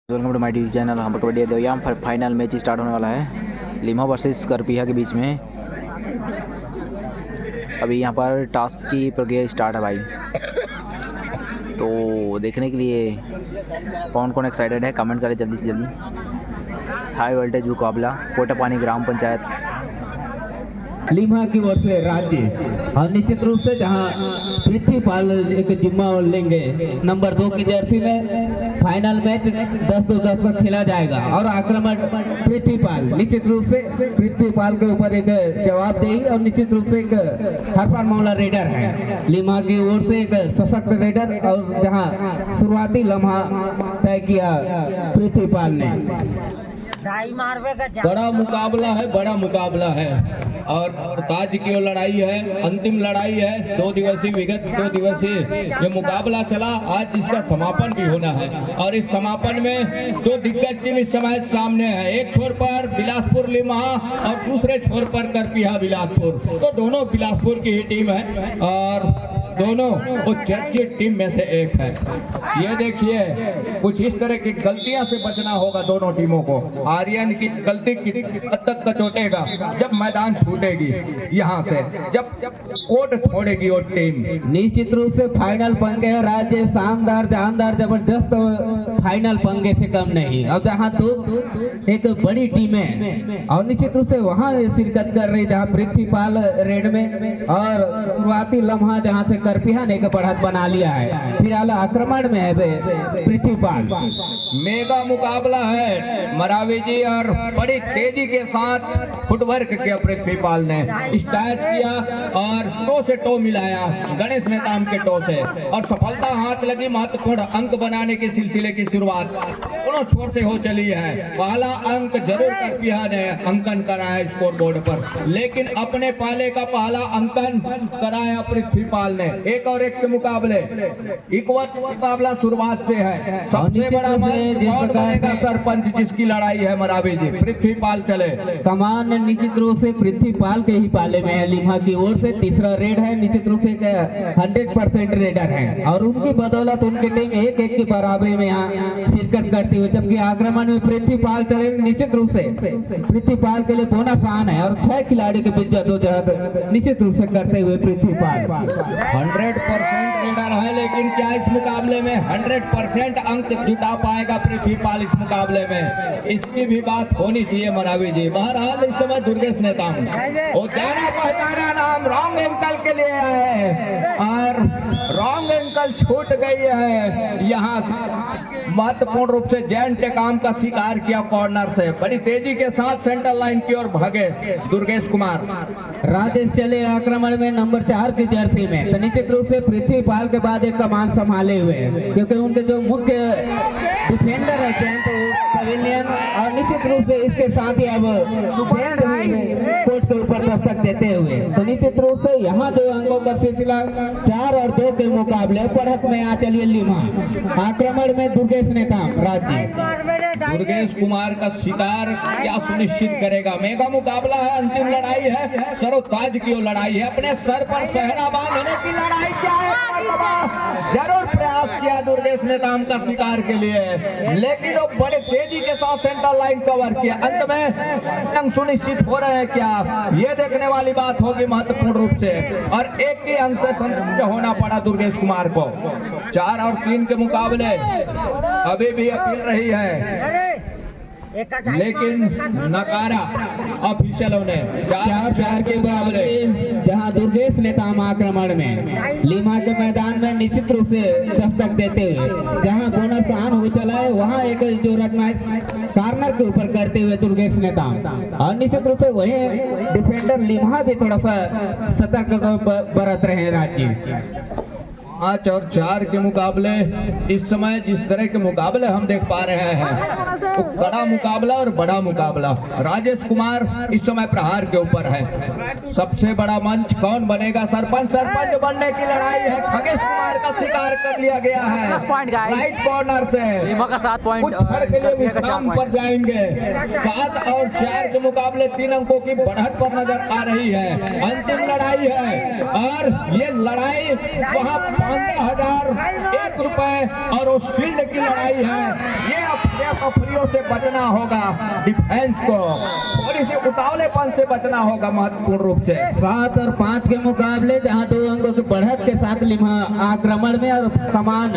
Welcome to my YouTube channel. हम कबड्डी यहाँ पर फाइनल मैच स्टार्ट होने वाला है लिम्हा वर्सेस करपीहा के बीच में। अभी यहाँ पर टास्क की प्रक्रिया स्टार्ट है भाई, तो देखने के लिए कौन कौन एक्साइटेड है कमेंट करें जल्दी से जल्दी। हाई वोल्टेज मुकाबला कोटापानी ग्राम पंचायत लिम्हा की ओर से राज्य और निश्चित रूप से जहां पृथ्वीपाल एक जिम्मा लेंगे नंबर 2 की जर्सी में। फाइनल मैच 10-10 का खेला जाएगा और आक्रमण पृथ्वीपाल निश्चित रूप से पृथ्वीपाल के ऊपर एक जवाबदेही और निश्चित रूप से एक हरफान मामला रेडर है लिम्हा की ओर से, एक सशक्त रेडर। और जहां शुरुआती लम्हा तय किया पृथ्वीपाल ने। बड़ा मुकाबला है और ताज की लड़ाई है, अंतिम लड़ाई है। 2 दिवसीय ये मुकाबला चला, आज इसका समापन भी होना है और इस समापन में 2 दिग्गज टीम इस समय सामने है। एक छोर पर बिलासपुर लिम्हा और दूसरे छोर पर करपीहा बिलासपुर। तो दोनों बिलासपुर की ही टीम है और दोनों वो चर्चित टीम में से एक है। ये देखिए, कुछ इस तरह की गलतियां से बचना होगा दोनों टीमों को। आर्यन की गलती की हद तक कचोटेगा जब मैदान छूटेगी, यहाँ से जब कोर्ट छोड़ेगी वो टीम। निश्चित रूप से फाइनल पंगे है राज्य, शानदार जानदार जबरदस्त फाइनल पंगे से कम नहीं। अब जहाँ तो एक बड़ी टीम है और निश्चित रूप से वहाँ शिरकत कर रही, जहाँ पृथ्वीपाल रेड में और शुरुआती लम्हा जहाँ से करपीहा ने बढ़त बना लिया है। फिलहाल आक्रमण में है पृथ्वीपाल। मेगा मुकाबला है मरावी जी और बड़ी तेजी के साथ फुटवर्क किया पृथ्वीपाल ने, स्टैच किया और टो से टो मिलाया गणेश नेताम के टो से और सफलता हाथ लगी। महत्वपूर्ण अंक बनाने के सिलसिले की शुरुआत दोनों छोर से हो चली है। पहला अंक जरूर करपीहा ने अंकन कराया स्कोर बोर्ड पर, लेकिन अपने पाले का पहला अंकन कराया पृथ्वीपाल ने। एक और एक के मुकाबले इक्वल मुकाबला शुरुआत से है। सबसे बड़ा कौन बनेगा सरपंच जिसकी लड़ाई है मरावी जी, पृथ्वीपाल चले। कमान निश्चित रूप से पृथ्वीपाल के ही पाले में है लिम्हा की ओर से। तीसरा रेड है, निश्चित रूप से 100% रेडर है और उनकी बदौलत उनकी टीम 1-1 की बराबरी में यहाँ शिरकत करती हुई, जबकि आक्रमण में पृथ्वीपाल चले। निश्चित रूप से पृथ्वीपाल के लिए बोनस आन है और 6 खिलाड़ी की जद्दोजहद निश्चित रूप से करते हुए पृथ्वीपाल 100% रेडर है। लेकिन क्या इस मुकाबले में 100% अंक जुटा पाएगा पृथ्वीपाल इस मुकाबले में? इसकी भी बात होनी चाहिए मरावी जी। बहरहाल इस समय दुर्गेश नेताम वो जाना पहचाना नाम रॉन्ग एंकल के लिए है और रॉन्ग एंकल छूट गई है। यहाँ महत्वपूर्ण रूप से जैन टेकाम का शिकार किया कॉर्नर से, बड़ी तेजी के साथ सेंटर लाइन की ओर भागे दुर्गेश कुमार। राजेश चले आक्रमण में नंबर 4 की जर्सी में। तो निश्चित रूप से पृथ्वीपाल के बाद एक कमान संभाले हुए हैं, क्योंकि उनके जो मुख्य डिफेंडर है पवेलियन और निश्चित रूप से इसके साथ ही अब कोर्ट के ऊपर दस्तक देते हुए। तो निश्चित रूप से यहाँ 2 अंकों का सिलसिला 4 और 2 के मुकाबले बढ़त में आ चलिए लिम्हा। आक्रमण में दुर्गेश नेताम राज्य दुर्गेश कुमार का शिकार क्या सुनिश्चित करेगा? मेगा मुकाबला है, अंतिम लड़ाई है, सरोताज की लड़ाई है, अपने सर पर सहरा बांधने की लड़ाई क्या है? जरूर प्रयास किया दुर्गेश नेताम का शिकार के लिए, लेकिन वो बड़े तेजी के साथ सेंटर लाइन कवर किया। अंत में अंक सुनिश्चित हो रहे हैं क्या, ये देखने वाली बात होगी महत्वपूर्ण रूप से। और एक ही अंक से संतुष्ट होना पड़ा दुर्गेश कुमार को। 4 और 3 के मुकाबले अभी भी अपील रही है, लेकिन नकारा ऑफिशियलों ने। 4-4 के मुकाबले जहां दुर्गेश नेताम आक्रमण में लिम्हा के मैदान में निश्चित रूप से दस्तक देते हुए, जहां बोनस आन हो चला है वहां एक जो कॉर्नर के ऊपर करते हुए दुर्गेश नेताम और निश्चित रूप से वही डिफेंडर लिम्हा भी थोड़ा सा सतर्क बरत रहे हैं राज्य। 5 और 4 के मुकाबले इस समय जिस तरह के मुकाबले हम देख पा रहे हैं, तो बड़ा मुकाबला और बड़ा मुकाबला। राजेश कुमार इस समय प्रहार के ऊपर है। सबसे बड़ा मंच कौन बनेगा? सरपंच बनने की लड़ाई है। खगेश कुमार का शिकार कर लिया गया है राइट कॉर्नर से, का 7 पॉइंट के लिए विश्राम पर जाएंगे। 7 और 4 के मुकाबले 3 अंकों की बढ़त पर नजर आ रही है। अंतिम लड़ाई है और ये लड़ाई वहाँ 15,001 रुपए और उस फील्ड की लड़ाई है। ये रेफरियों से बचना होगा, डिफेंस को थोड़ी सी उतावलेपन से बचना होगा महत्वपूर्ण रूप से। 7 और 5 के मुकाबले जहां 2 अंकों की बढ़त के साथ लिम्हा आक्रमण में और समान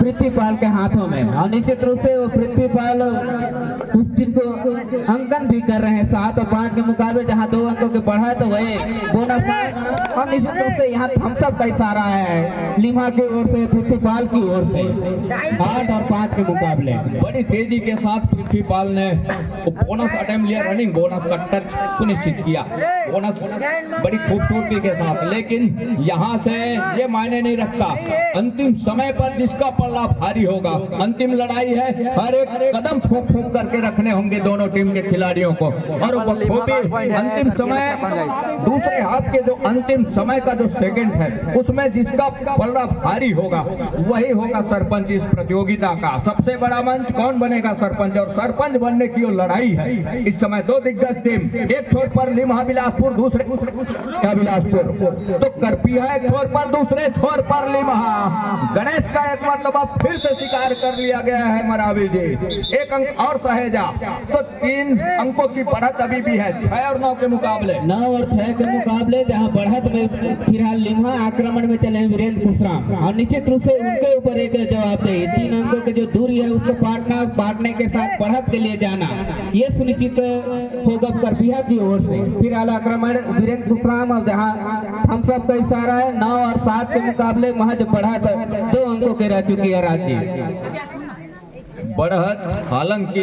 पृथ्वीपाल के हाथों में, और निश्चित रूप से वो पृथ्वीपाल उस चीज को अंकन भी कर रहे हैं। 7 और 5 के मुकाबले जहां 2 अंकों की बढ़त वही बोनस, और निश्चित रूप से यहाँ थम्सअप का इशारा है लिम्हा की ओर से, पृथ्वीपाल की ओर से। 8 और 5 के मुकाबले बड़ी तेजी के साथ पृथ्वीपाल ने बोनस अटेम्प्ट लिया, रनिंग बोनस का टच सुनिश्चित किया, बोनस बड़ी खूबसूरती के साथ। लेकिन यहाँ से ये मायने नहीं रखता, अंतिम समय पर जिसका पल्ला भारी होगा। अंतिम लड़ाई है, हर एक कदम फूंक फूंक करके रखने होंगे दोनों टीम के खिलाड़ियों को। और बखूबी अंतिम समय, दूसरे हाफ के जो अंतिम समय का जो सेकंड है उसमें जिसका पल्ला भारी होगा वही होगा सरपंच इस प्रतियोगिता का। सबसे बड़ा मंच कौन बनेगा? सरपंच। और सरपंच बनने की वो लड़ाई है इस समय। 2 दिग्गज टीम, एक छोर पर लिम्हा बिलासपुर, दूसरे क्या बिलासपुर, तो करपिया एक छोर पर, दूसरे छोर पर लिम्हा। गणेश का एक मरतबा फिर से शिकार कर लिया गया है मरावी जी, 1 अंक और सहेजा, तो 3 अंकों की बढ़त अभी भी है 6 और 9 के मुकाबले। 9 और 6 के मुकाबले जहां बढ़त में फिलहाल लिम्हा आक्रमण में चले हैं वीरेंद्र खुशराम, और निश्चित रूप से उनके ऊपर एक जवाबदेही, 3 अंकों की जो दूरी है उसको पाटने के साथ बढ़त के लिए जाना, ये सुनिश्चित होगा करपिया की ओर से। फिलहाल आक्रमण वीरेंद्र खुशराम, और जहां थम्सअप का इशारा है। 9 और 7 के मुकाबले महज बढ़त 2 अंकों की रह चुकी है राज्य बढ़त हालांकि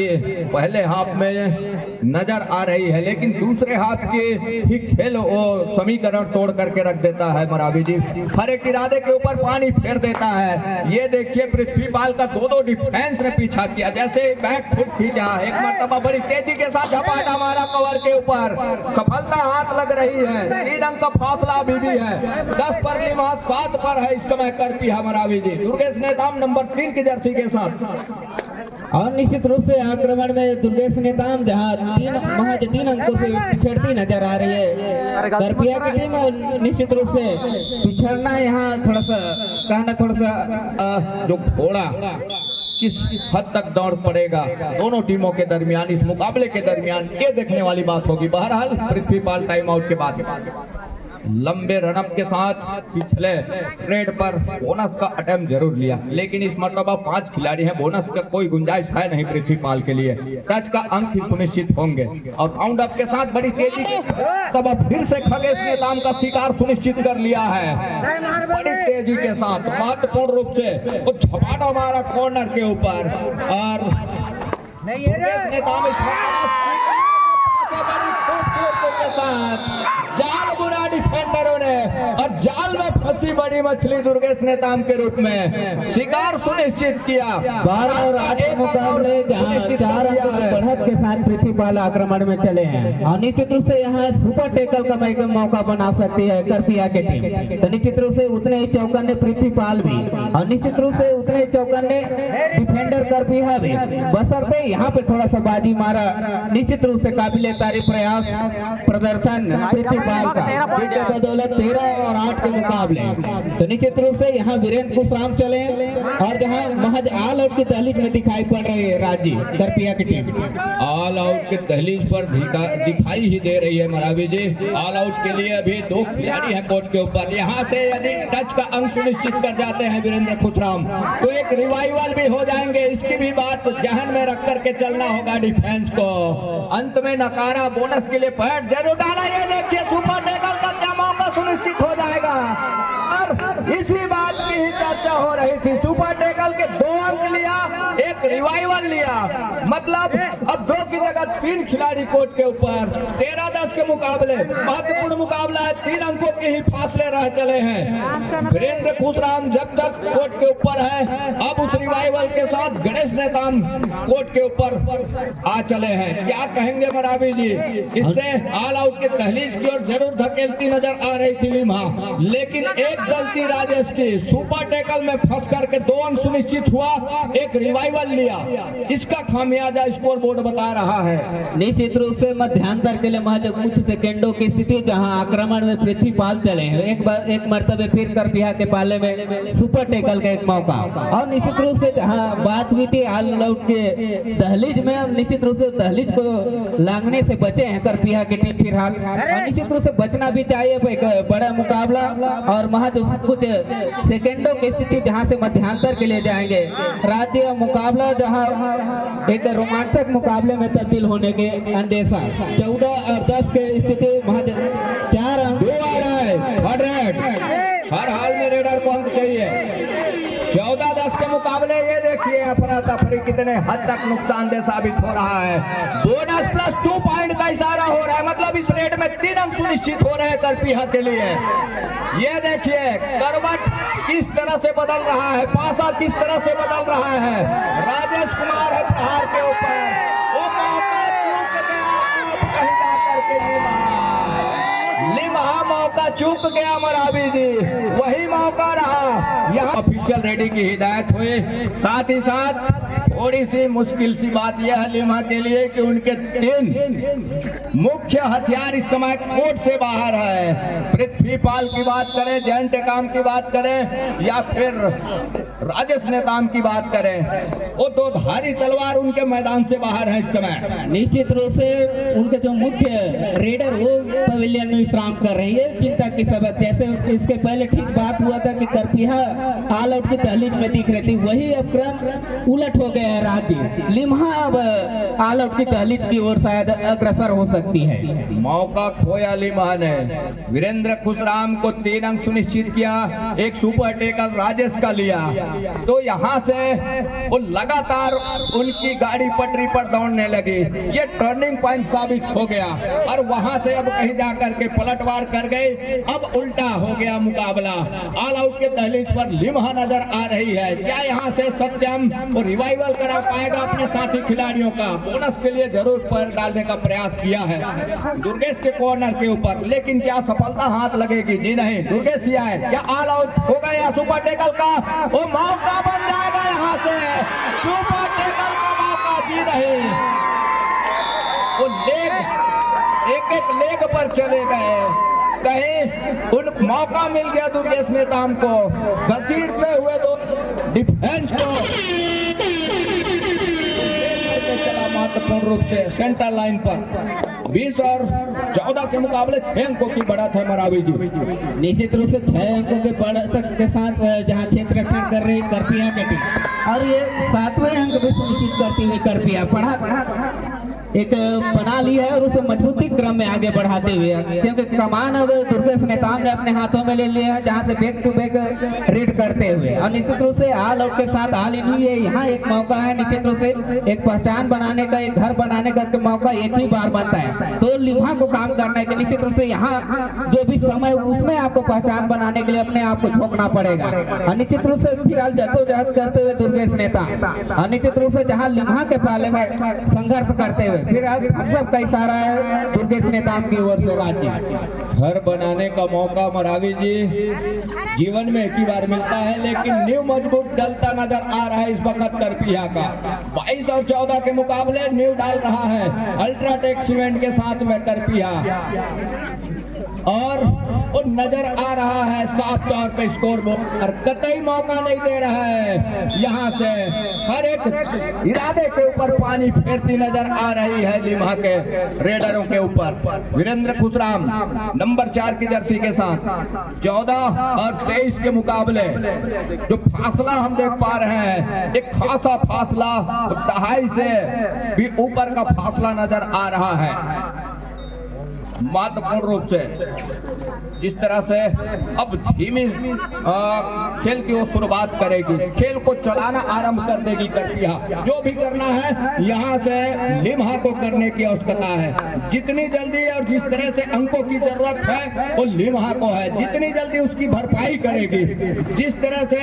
पहले हाफ में नजर आ रही है, लेकिन दूसरे हाफ के ही खेल वो समीकरण तोड़ करके रख देता है मरावी जी। हर एक इरादे के ऊपर पानी फेर देता है। ये देखिए पृथ्वीपाल का 2 डिफेंस ने पीछा किया, जैसे बैक फुट खींचा, एक मरतबा बड़ी तेजी के साथ झपाटा मारा कवर के ऊपर, सफलता हाथ लग रही है। 3 अंक का फासला अभी भी है, 10 पर लिम्हा, 7 पर है इस समय करपिया मरावी जी, दुर्गेश नेताम नंबर 3 की जर्सी के साथ। और निश्चित रूप से आक्रमण में दुर्गेश नेताम जहां महज 3 अंकों से पिछड़ती नजर आ रही है करपिया की टीम, और निश्चित रूप से पिछड़ना यहाँ थोड़ा सा कहना, थोड़ा सा जो घोड़ा किस हद तक दौड़ पड़ेगा दोनों टीमों के दरमियान, इस मुकाबले के दरमियान, ये देखने वाली बात होगी। बहरहाल पृथ्वीपाल टाइम आउट के बाद लंबे रनअप के साथ पिछले ट्रेड पर बोनस का अटेम्प्ट जरूर लिया, लेकिन इस मरतबा 5 खिलाड़ी हैं, बोनस का कोई गुंजाइश है नहीं पृथ्वीपाल के लिए। टच का अंक ही सुनिश्चित होंगे, और राउंड अप के साथ बड़ी तेजी तब अब फिर से खगेश नेताम का शिकार सुनिश्चित कर लिया है। बड़ी तेजी के साथ महत्वपूर्ण रूप से वो झपाटा मारा कॉर्नर के ऊपर, और खगेश नेताम के साथ जाल बुना डिफेंडरों ने, और जाल में फंसी बड़ी मछली दुर्गेश नेताम के रूप में शिकार सुनिश्चित किया। 12 और 8 के मुकाबले जहां 4 अंकों की बढ़त के साथ पृथ्वीपाल आक्रमण में चले हैं, और निश्चित रूप से यहाँ सुपर टैकल का मौका बना सकती है करपिया की टीम। तो निश्चित रूप से उतने ही चौकन्ने पृथ्वीपाल भी, और निश्चित रूप से उतने ही चौकन्ने डिफेंडर करपिया भी, बशर्ते यहाँ पे थोड़ा सा बाजी मारा। निश्चित रूप से काबिले तारीफ प्रयास प्रदर्शन पृथ्वीपाल का, जिसके बदौलत 13 और 8 के मुकाबले। तो निश्चित रूप से यहाँ वीरेंद्र खुशराम चले, और जहाँ महज ऑल आउट की दहलीज में दिखाई पड़ रही है राज्य करपिया की टीम, ऑल आउट के दहलीज पर दिखाई ही दे रही है मरावी जी। ऑल आउट के लिए अभी 2 खिलाड़ी हैं कोर्ट के ऊपर। यहाँ से यदि टच का अंक सुनिश्चित कर जाते हैं वीरेंद्र खुशराम, तो एक रिवाइवल भी हो जाएंगे। इसकी भी बात जहन में रख करके चलना होगा डिफेंस को। अंत में नकारा बोनस के लिए पैड जरूर डाला। ये देखिए सुपर टैकल का क्या मौका सुनिश्चित हो जाएगा, और इसी बात की ही चर्चा हो रही थी। सुपर टैकल के 2 अंक लिया, एक रिवाइवल लिया, मतलब अब 2 की जगह 3 खिलाड़ी कोर्ट के ऊपर। 13-10 के मुकाबले महत्वपूर्ण मुकाबला है, 3 अंकों के ही फासले रह चले हैं। वीरेंद्र खुशराम जब तक कोर्ट के ऊपर है, अब उस रिवाइवल के साथ गणेश नेताम कोर्ट के ऊपर आ चले हैं। क्या कहेंगे मरावी जी? इससे ऑल आउट के दहलीज की ओर जरूर धकेलती नजर आ रही थी लिम्हा, लेकिन एक गलती राजेश की, सुपर टैकल में फंस करके 2 अंक सुनिश्चित हुआ, एक रिवाइवल लिया, इसका खामियाजा स्कोर बोर्ड बता रहा है। निश्चित रूप से मध्यांतर के लिए महज कुछ सेकेंडों की स्थिति जहां आक्रमण में पृथ्वीपाल चले हैं, एक मर्तबे फिर करपिया के पाले में सुपर टैकल का एक मौका, और निश्चित रूप से जहां बात हुई थी ऑल आउट के दहलीज में, निश्चित रूप से दहलीज को लांघने से बचे हैं करपिया की टीम फिलहाल, और निश्चित रूप से बचना भी चाहिए। एक बड़ा मुकाबला और महज कुछ सेकेंडों की स्थिति जहां से मध्यांतर के लिए जाएंगे। राज्य मुकाबला जहां एक रोमांचक मुकाबले में तब्दील होने के अंदेशा, 14 और 10 के स्थिति महज 4 अंक आ रहा है। हर हाल में रेडर को अंक चाहिए। 14-10 के मुकाबले ये देखिए अफरा तफरी कितने हद तक नुकसानदेह साबित हो रहा है। बोनस प्लस 2 पॉइंट का इशारा हो रहा है, मतलब इस रेट में 3 अंक सुनिश्चित हो रहे हैं करपीहा के लिए। ये देखिए करवट किस तरह से बदल रहा है, पासा किस तरह से बदल रहा है। राजेश कुमार है प्रहार के ऊपर, वो मौका चूक गया, कहीं जा करके लिमहा मौका चूक गया मरावी जी, वही मौका रहा। यहाँ ऑफिशियल रेडी की हिदायत हुई, साथ ही साथ थोड़ी सी मुश्किल सी बात यह है लिमहा के लिए कि उनके 3 मुख्य हथियार इस समय कोर्ट से बाहर है। पृथ्वीपाल की बात करें, जैन टेकाम की बात करें या फिर राजेश नेताम की बात करें, वो 2 धारी तलवार उनके मैदान से बाहर है इस समय। निश्चित रूप से उनके जो मुख्य रेडर वो पवेलियन में विश्राम कर रही है, चिंता की सबक। जैसे इसके पहले ठीक बात हुआ था कि करपीहा ऑल आउट की दहलीज में दिख रही थी, वही अब क्रम उलट हो गया है। राज्य लिम्हा अब ऑल आउट की दहलीज की ओर शायद अग्रसर हो सकती है। मौका खोया लिम्हा ने, वीरेंद्र खुशराम को 3 अंक सुनिश्चित किया, एक सुपर टेकल राजेश का लिया, तो यहाँ से वो लगातार उनकी गाड़ी पटरी पर दौड़ने लगी। ये टर्निंग पॉइंट साबित हो गया और वहां से अब कहीं जाकर के पलटवार कर गए। अब उल्टा हो गया मुकाबला, ऑल आउट के दहलीज पर लिम्हा नजर आ रही है। क्या यहाँ से सत्यम वो रिवाइवल करा पाएगा अपने साथी खिलाड़ियों का? बोनस के लिए जरूर पैर डालने का प्रयास किया है दुर्गेश के कॉर्नर के ऊपर, लेकिन क्या सफलता हाथ लगेगी? जी नहीं, दुर्गेश ही आए। क्या ऑल आउट होगा या सुपर टेकल का वो मौका बन जाएगा? यहाँ से सुपर टेकल का मौका। जी नहीं, वो एक लेग पर चले गए, कहीं उन मौका मिल गया दुर्गेश नेताम को घसीटते हुए तो डिफेंस को चला महत्वपूर्ण रूप से सेंटर लाइन पर। 20 और 14 के मुकाबले 6 अंकों की बढ़त है मरावी जी। निश्चित रूप से 6 अंकों के बढ़त के साथ जहां क्षेत्र रक्षण कर रही करपिया की टीम, और ये 7वें अंक भी सुनिश्चित करती हुई करपिया एक बना ली है और उसे मजबूती क्रम में आगे बढ़ाते हुए, क्योंकि कमान अब दुर्गेश नेताम ने अपने हाथों में ले लिया है, जहां से बैक टू बैक रेड करते हुए, और निश्चित रूप से ऑल आउट के साथ ऑल इन हुई है। यहाँ एक मौका है निश्चित रूप से एक पहचान बनाने का, एक घर बनाने का मौका एक ही बार बनता है, तो लिम्हा को काम करना है कि निश्चित रूप से यहाँ जो भी समय उसमें आपको पहचान बनाने के लिए अपने आप को झोंकना पड़ेगा। और निश्चित रूप से फिलहाल जद्दोजहद करते हुए दुर्गेश नेता, और निश्चित रूप से जहाँ लिम्हा के पाले में संघर्ष करते हुए फिर अब सबका इशारा है दुर्गेश नेताम की ओर से। राज्य घर बनाने का मौका मरावी जी जीवन में एक ही बार मिलता है, लेकिन न्यू मजबूत चलता नजर आ रहा है इस वक्त करपिया का। 22 और 14 के मुकाबले न्यू डाल रहा है अल्ट्राटेक सीमेंट के साथ में करपिया, और वो नजर आ रहा है साफ तौर पे स्कोर बोर्ड और कतई मौका नहीं दे रहा है। यहाँ से हर एक इरादे के ऊपर पानी फेरती नजर आ रही है लिम्हा के रेडरों के ऊपर। वीरेंद्र खुशराम नंबर 4 की जर्सी के साथ 14 और 23 के मुकाबले जो फासला हम देख पा रहे हैं, एक खासा फासला 2.5 से भी ऊपर का फासला नजर आ रहा है। महत्वपूर्ण रूप से जिस तरह से अब धीमी खेल की वो शुरुआत करेगी, खेल को चलाना आरंभ कर देगी करपिया। जो भी करना है यहाँ से लिम्हा को करने की आवश्यकता है। जितनी जल्दी और जिस तरह से अंकों की जरूरत है वो लिम्हा को है, जितनी जल्दी उसकी भरपाई करेगी, जिस तरह से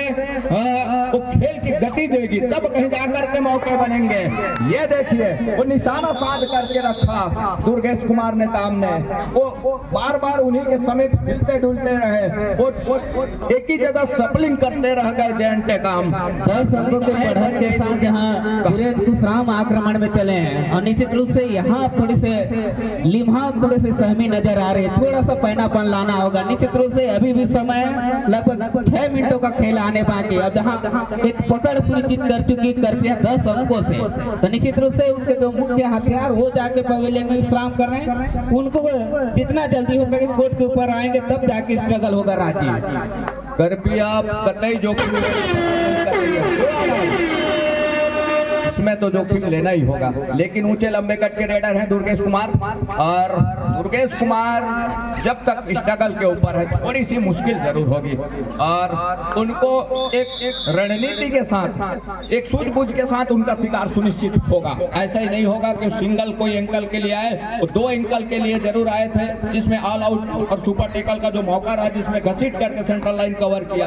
वो खेल की गति देगी, तब कहीं जाकर के मौके बनेंगे। ये देखिए वो निशाना साध करके रखा दुर्गेश कुमार नेताम ने, वो बार बार उन्हीं के समीप हिलते डुलते रहे, वो एक ही जगह सपलिंग करते रह गए जयंते काम। 10 अंकों के बढ़त के साथ यहाँ पूरे कुशराम आक्रमण में चले हैं और निश्चित रूप से यहाँ थोड़ी से लिम्हा थोड़े से सहमी नजर आ रहे हैं, थोड़ा सा पैनापन लाना होगा। निश्चित रूप से अभी भी समय लगभग 6 मिनटों का खेल आने बाकी। अब जहाँ एक पकड़ सुनिश्चित कर चुकी करपिया 10 अंकों से, तो निश्चित रूप से उनके जो मुख्य हथियार वो जाके पवेलियन में विश्राम कर रहे हैं, उनको जितना जल्दी हो सके कोर्ट के ऊपर आएंगे तब जाके स्ट्रगल होगा राजीव। करपिया कतई जोखिम इसमें तो जोखिम लेना ही होगा, लेकिन ऊंचे लंबे कट के रेडर हैं दुर्गेश कुमार, और दुर्गेश कुमार जब तक स्ट्रगल के ऊपर है थोड़ी सी मुश्किल जरूर होगी, और उनको एक रणनीति के साथ, एक सूझबूझ के साथ उनका शिकार सुनिश्चित होगा। ऐसा ही नहीं होगा कि सिंगल कोई एंकल के लिए आए, वो 2 एंकल के लिए जरूर आए थे, जिसमें ऑल आउट और सुपर टेकल का जो मौका रहा, जिसमें घसीट करके सेंट्रल लाइन कवर किया,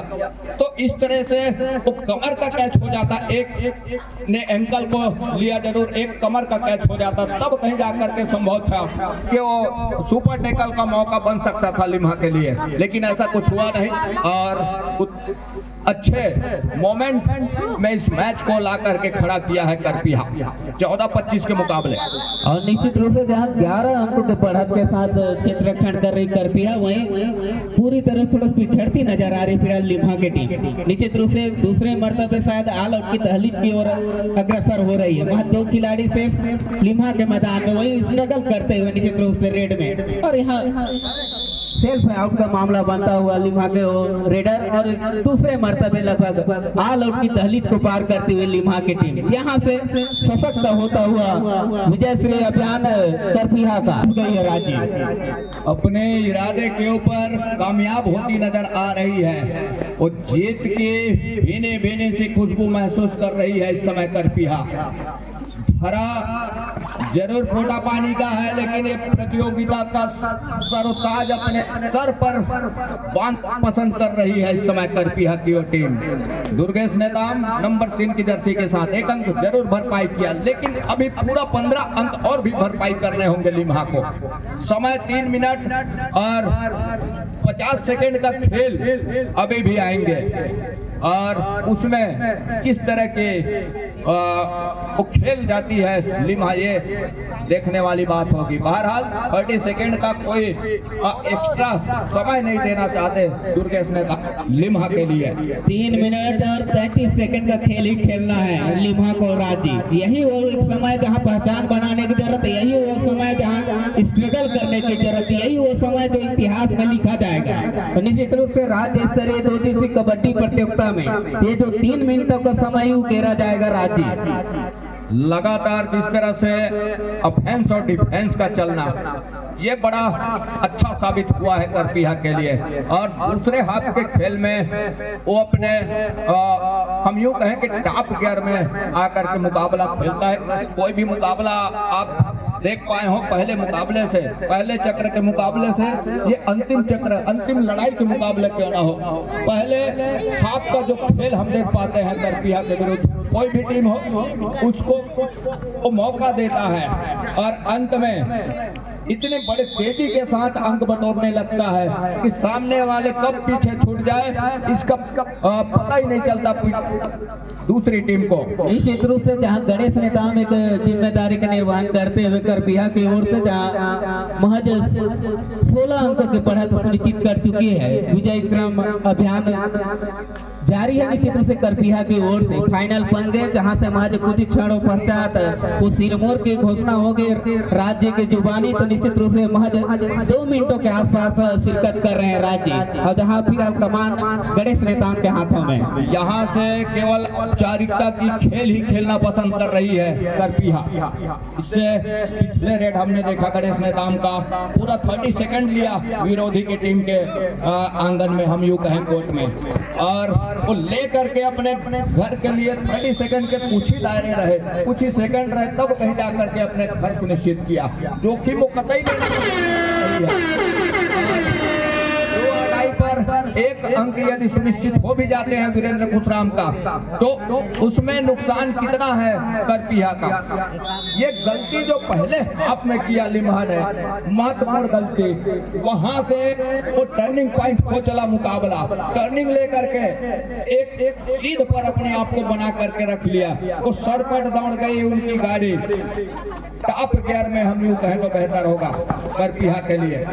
तो इस तरह से वो कमर का कैच हो जाता। एक ने एंकल को लिया जरूर, एक कमर का कैच हो जाता, तब कहीं जाकर के संभव था कि वो सुपर टेकल का मौका बन सकता था लिम्हा के लिए, लेकिन ऐसा कुछ हुआ नहीं। और अच्छे मोमेंट में इस मैच को ला करके खड़ा किया है करपिया 14-25 के मुकाबले। और निश्चित रूप से जहां 11 अंकों के बढ़त के साथ क्षेत्र रक्षण कर रही करपिया, वहीं पूरी तरह थोड़ा पिछड़ती नजर आ रही फिलहाल लिम्हा की टीम। निश्चित रूप से दूसरे मर्तबे शायद ऑल आउट की तहलीक की ओर अग्रसर हो रही है। वहां 2 खिलाड़ी से लिम्हा के मैदान में वही स्ट्रगल करते हुए निश्चित रूप से रेड में, और यहाँ सेल्फ आउट का मामला बनता हुआ लिम्हा के रेडर, और दूसरे मर्तबे लगभग ऑल आउट की दहलीज को पार करती हुई लिम्हा की टीम यहाँ से सशक्त होता हुआ विजय श्री अभियान करपिया का राजीव अपने इरादे के ऊपर कामयाब होती नजर आ रही है। वो जीत के भीने भीने से खुशबू महसूस कर रही है इस समय करपिया। हरा जरूर फोटा पानी का है, लेकिन ये प्रतियोगिता का सरोताज अपने सर पर बांध पसंद कर रही है इस समय करपिया की टीम। दुर्गेश नेताम नंबर 3 की जर्सी के साथ 1 अंक जरूर भरपाई किया, लेकिन अभी पूरा 15 अंक और भी भरपाई करने होंगे लिम्हा को। समय 3 मिनट और 50 सेकेंड का खेल अभी भी आएंगे, और उसमें किस तरह के वो खेल जाती है लिम्हा, ये देखने वाली बात होगी। बहरहाल 30 सेकेंड का कोई एक्स्ट्रा समय नहीं देना चाहते दुर्गेश ने लिम्हा के लिए। 3 मिनट और 33 सेकंड का खेल ही खेलना है लिम्हा को राजीव। यही वो एक समय जहां पहचान बनाने की जरूरत है, यही वो समय जहां स्ट्रगल करने की जरूरत है, यही वो समय जो इतिहास में लिखा जाएगा। तो निश्चित रूप से राज्य स्तरीय 2 दिवसीय कबड्डी प्रतियोगिता में ये जो 3 मिनटों का समय उकेरा जाएगा राजीव। लगातार जिस तरह से ऑफेंस और डिफेंस का चलना, ये बड़ा अच्छा साबित हुआ है करपिया के लिए। और दूसरे हाथ के खेल में वो अपने हम यूं कहें कि टॉप गियर में आकर के मुकाबला खेलता है। कोई भी मुकाबला आप देख पाए हो पहले मुकाबले से, पहले चक्र के मुकाबले से ये अंतिम चक्र, अंतिम लड़ाई के मुकाबले क्यों ना हो, पहले हाफ का जो खेल हम देख पाते हैं करपिया के विरुद्ध, कोई भी टीम हो उसको वो मौका देता है, और अंत में इतने बड़े तेजी के साथ अंक बटोरने लगता है कि सामने वाले कब पीछे छूट जाए इसका पता ही नहीं चलता दूसरी टीम को। निश्चित रूप से जहां गणेश नेताम एक जिम्मेदारी का निर्वहन करते हुए करपिया की ओर से जहां महज 16 अंकों की बढ़त सुनिश्चित कर चुकी है, विजय क्रम अभियान जारी है निश्चित रूप से करपिया की ओर से। फाइनल पंगे जहां से महज कुछ क्षणों पश्चात वो सिरमौर की घोषणा होगी राज्य की जुबानी, तो निश्चित रूप से महज 2 मिनटों के आसपास शिरकत कर रहे हैं राज्य, और जहां फिलहाल कमान गणेश नेताम के हाथों में। यहाँ से केवल औपचारिकता की खेल ही खेलना पसंद कर रही है करपिया। इससे पिछले रेड हमने देखा गणेश नेताम का पूरा 30 सेकंड लिया विरोधी की टीम के आंगन में, हम यूं कहें कोर्ट में, और वो ले करके अपने घर के लिए 30 सेकंड के कुछ ही दायरे रहे, कुछ ही सेकंड रहे, तब कहीं जाकर के अपने घर सुनिश्चित किया। जोखिम वो कतई नहीं, 2 अढ़ाई पर पर एक अंक यदि सुनिश्चित हो भी जाते हैं वीरेंद्र खुशराम का, तो उसमें नुकसान कितना है करपिया का। ये गलती जो पहले हाफ में किया लिम्हा ने, महत्वपूर्ण गलती, वहां से वो टर्निंग पॉइंट को चला मुकाबला, टर्निंग लेकर के एक सीध पर अपने आप को बना करके रख लिया, वो सरपट दौड़ गई उनकी गाड़ी। टॉप गियर में हम यूं कहें तो बेहतर होगा करपिया के लिए।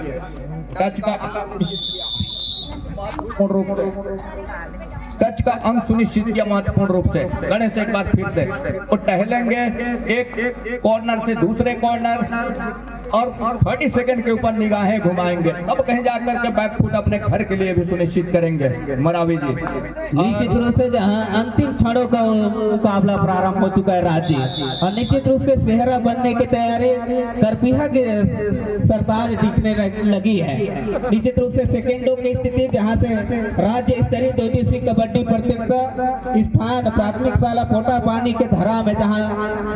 टच का टच का अंक सुनिश्चित किया महत्वपूर्ण रूप से। गणेश एक बार फिर से वो टहलेंगे एक कॉर्नर से दूसरे कॉर्नर और 30 सेकंड के ऊपर निगाहें घुमाएंगे, अब कहीं जाकर के बैक फुट अपने घर के लिए भी सुनिश्चित करेंगे मरावी जी। निश्चित रूप से जहां अंतिम क्षणों का मुकाबला प्रारंभ हो चुका है राज्य, और निश्चित रूप से सेहरा बनने की तैयारी करपिया के सरताज दिखने लगी है। निश्चित रूप से सेकेंडों की स्थिति जहां से राज्य स्तरीय 2 दिवसीय कबड्डी प्रतियोगिता स्थान प्राथमिक शाला पोटा पानी के धरा में, जहां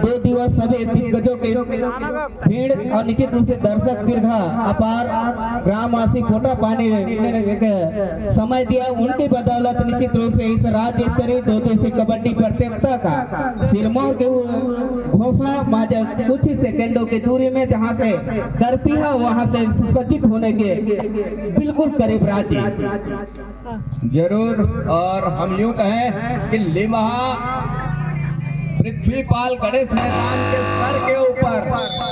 2 दिवस सभी दिग्गजों के भीड़ और निश्चित रूप से दर्शक दीर्घा अपार ग्रामवासी पोटा पानी समय दिया, उनकी बदौलत निश्चित रूप से इस राज्य स्तरीय 2 दिवसीय कबड्डी प्रतियोगिता का सिरमौर के घोषणा मात्र कुछ ही सेकंडों की दूरी में, जहां से करपिया वहां से सुसज्जित होने के बिल्कुल करीब राज्य जरूर। और हम यूं कहें कि लिम्हा पृथ्वीपाल गणेश मैदान के सर के ऊपर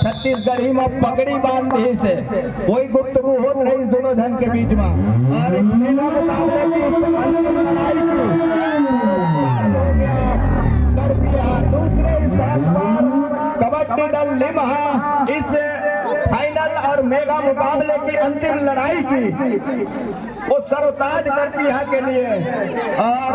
छत्तीसगढ़ी में पगड़ी बांधी से कोई गुफ्तगू हो रही इस दोनों धन के बीच में, और इस मेगा मुकाबले की अंतिम लड़ाई करपिया दूसरे स्थान पर, कबड्डी दल लिम्हा इस फाइनल और मेगा मुकाबले की अंतिम लड़ाई की वो सरताज करपिया के लिए। और